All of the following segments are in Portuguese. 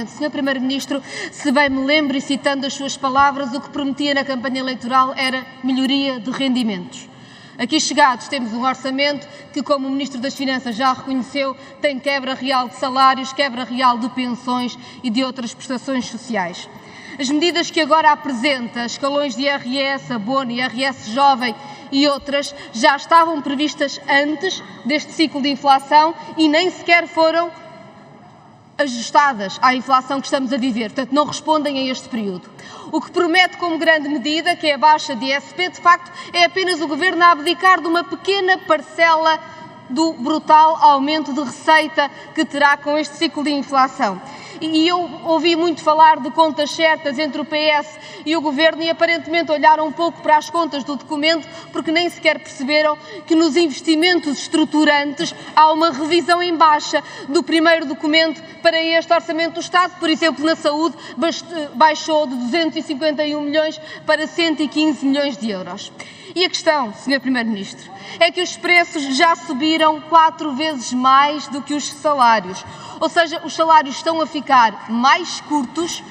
Senhor Primeiro-Ministro, se bem me lembro e citando as suas palavras, o que prometia na campanha eleitoral era melhoria de rendimentos. Aqui chegados temos um orçamento que, como o Ministro das Finanças já reconheceu, tem quebra real de salários, quebra real de pensões e de outras prestações sociais. As medidas que agora apresenta, escalões de IRS, abono, IRS jovem e outras, já estavam previstas antes deste ciclo de inflação e nem sequer foram ajustadas à inflação que estamos a viver, portanto não respondem a este período. O que promete como grande medida, que é a baixa de ISP, de facto é apenas o Governo a abdicar de uma pequena parcela do brutal aumento de receita que terá com este ciclo de inflação. E eu ouvi muito falar de contas certas entre o PS e o Governo e aparentemente olharam um pouco para as contas do documento porque nem sequer perceberam que nos investimentos estruturantes há uma revisão em baixa do primeiro documento para este Orçamento do Estado. Por exemplo, na saúde baixou de 251 milhões para 115 milhões de euros. E a questão, Sr. Primeiro-Ministro, é que os preços já subiram 4 vezes mais do que os salários. Ou seja, os salários estão a ficar mais curtos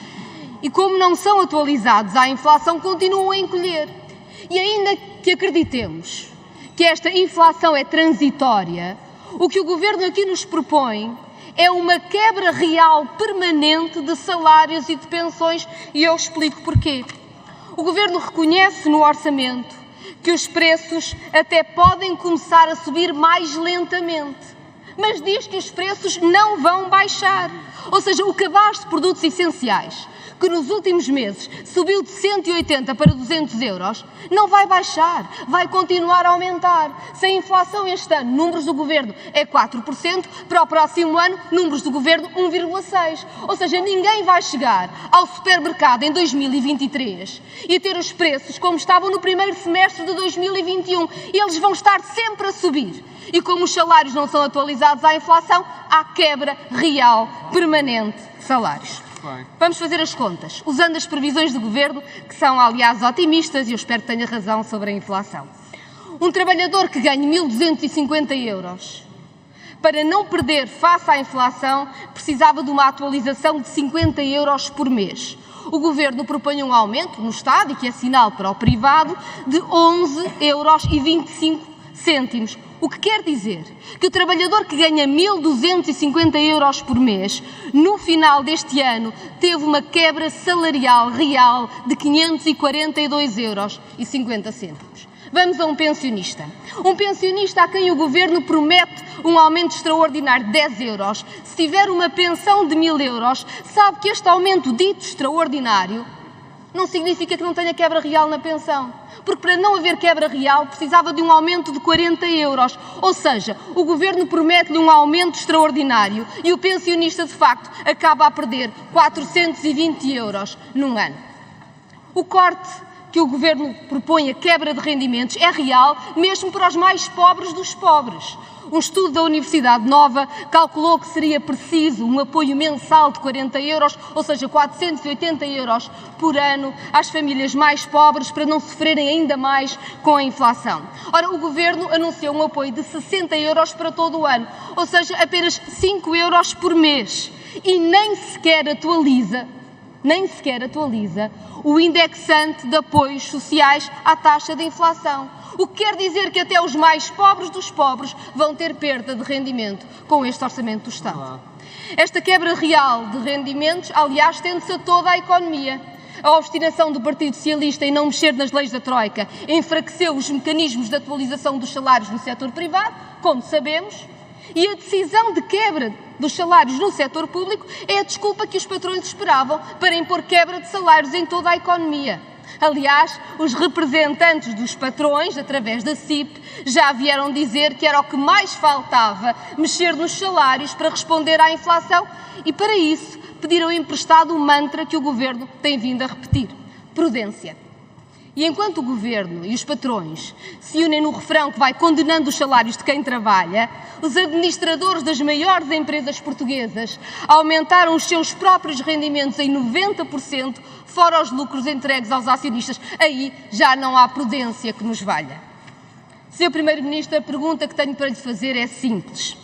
e, como não são atualizados à inflação, continuam a encolher. E ainda que acreditemos que esta inflação é transitória, o que o Governo aqui nos propõe é uma quebra real permanente de salários e de pensões, e eu explico porquê. O Governo reconhece no orçamento que os preços até podem começar a subir mais lentamente, mas diz que os preços não vão baixar. Ou seja, o cabaz de produtos essenciais, que nos últimos meses subiu de 180 para 200 euros, não vai baixar, vai continuar a aumentar. Se a inflação este ano, números do Governo, é 4%, para o próximo ano, números do Governo, 1,6%. Ou seja, ninguém vai chegar ao supermercado em 2023 e ter os preços como estavam no primeiro semestre de 2021. Eles vão estar sempre a subir. E como os salários não são atualizados à inflação, há quebra real, permanente de salários. Vamos fazer as contas, usando as previsões do Governo, que são, aliás, otimistas, e eu espero que tenha razão sobre a inflação. Um trabalhador que ganhe 1.250 euros, para não perder face à inflação, precisava de uma atualização de 50 euros por mês. O Governo propõe um aumento no Estado, e que é sinal para o privado, de 11,25 euros. O que quer dizer que o trabalhador que ganha 1.250 euros por mês, no final deste ano, teve uma quebra salarial real de 542,50 euros. Vamos a um pensionista. Um pensionista a quem o Governo promete um aumento extraordinário de 10 euros. Se tiver uma pensão de 1.000 euros, sabe que este aumento dito extraordinário não significa que não tenha quebra real na pensão. Porque para não haver quebra real precisava de um aumento de 40 euros. Ou seja, o Governo promete-lhe um aumento extraordinário e o pensionista, de facto, acaba a perder 420 euros num ano. O corte que o Governo propõe, a quebra de rendimentos, é real mesmo para os mais pobres dos pobres. Um estudo da Universidade Nova calculou que seria preciso um apoio mensal de 40 euros, ou seja, 480 euros por ano, às famílias mais pobres para não sofrerem ainda mais com a inflação. Ora, o Governo anunciou um apoio de 60 euros para todo o ano, ou seja, apenas 5 euros por mês, e nem sequer atualiza o indexante de apoios sociais à taxa de inflação. O que quer dizer que até os mais pobres dos pobres vão ter perda de rendimento com este Orçamento do Estado. Esta quebra real de rendimentos, aliás, estende-se a toda a economia. A obstinação do Partido Socialista em não mexer nas leis da Troika enfraqueceu os mecanismos de atualização dos salários no setor privado, como sabemos, e a decisão de quebra dos salários no setor público é a desculpa que os patrões esperavam para impor quebra de salários em toda a economia. Aliás, os representantes dos patrões, através da CIP, já vieram dizer que era o que mais faltava mexer nos salários para responder à inflação e, para isso, pediram emprestado o mantra que o Governo tem vindo a repetir: prudência. E enquanto o Governo e os patrões se unem no refrão que vai condenando os salários de quem trabalha, os administradores das maiores empresas portuguesas aumentaram os seus próprios rendimentos em 90%, fora os lucros entregues aos acionistas. Aí já não há prudência que nos valha. Sr. Primeiro-Ministro, a pergunta que tenho para lhe fazer é simples.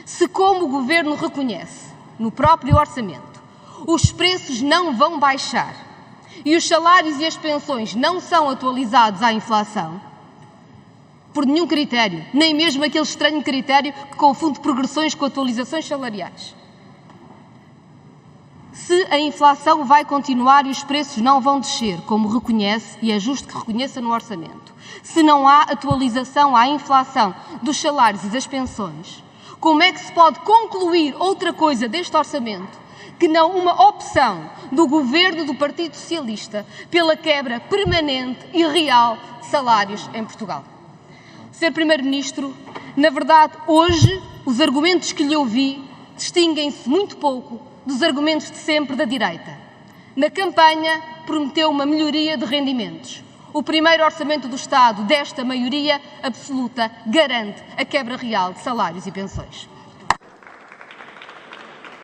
Se, como o Governo reconhece no próprio orçamento, os preços não vão baixar e os salários e as pensões não são atualizados à inflação, por nenhum critério, nem mesmo aquele estranho critério que confunde progressões com atualizações salariais. Se a inflação vai continuar e os preços não vão descer, como reconhece, e é justo que reconheça no orçamento, se não há atualização à inflação dos salários e das pensões, como é que se pode concluir outra coisa deste orçamento que não uma opção do governo do Partido Socialista pela quebra permanente e real de salários em Portugal? Sr. Primeiro-Ministro, na verdade, hoje, os argumentos que lhe ouvi distinguem-se muito pouco dos argumentos de sempre da direita. Na campanha, prometeu uma melhoria de rendimentos. O primeiro orçamento do Estado desta maioria absoluta garante a quebra real de salários e pensões.